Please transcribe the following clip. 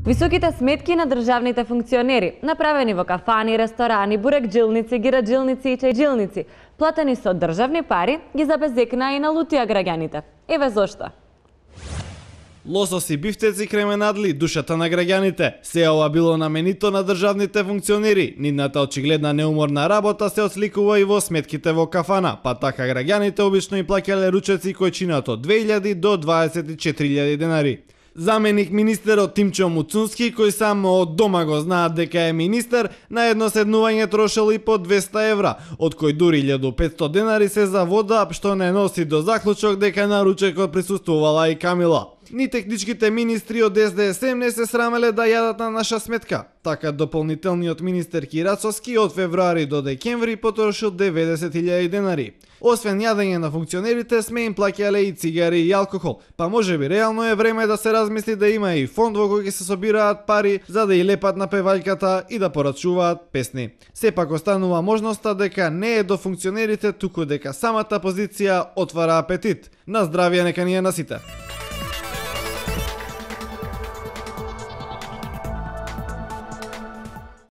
Високите сметки на државните функционери, направени во кафани, ресторани, бурекджилници, гираджилници и чајджилници, платени со државни пари, ги забезекна и налутија граѓаните. Еве зошто. Лососи, бифтеци, кременадли, душата на граѓаните. Се ова било наменито на државните функционери. Нивната очигледна неуморна работа се отсликува и во сметките во кафана, па така граѓаните обично и плаќале ручеци кои чинат од 2000 до 24.000 денари. Заменик министерот Тимчо Муцунски, кој само од дома го знаат дека е министер, на едно седнување трошел и по 200 евра, од кој дури 1500 денари се за вода, што не носи до заклучок дека на ручекот присуствувала и Камила. Ни техничките министри од СДСМ не се срамеле да јадат на наша сметка. Така дополнителниот министер Кирацовски од февруари до декември потрошил 90.000 денари. Освен јадење на функционерите, сме им плаќале и цигари и алкохол, па можеби реално е време да се размисли да има и фонд во кој ќе се собираат пари за да и лепат на певаljката и да порачуваат песни. Сепак останува можноста дека не е до функционерите, туку дека самата позиција отвара апетит. На здравје нека ни е на сите.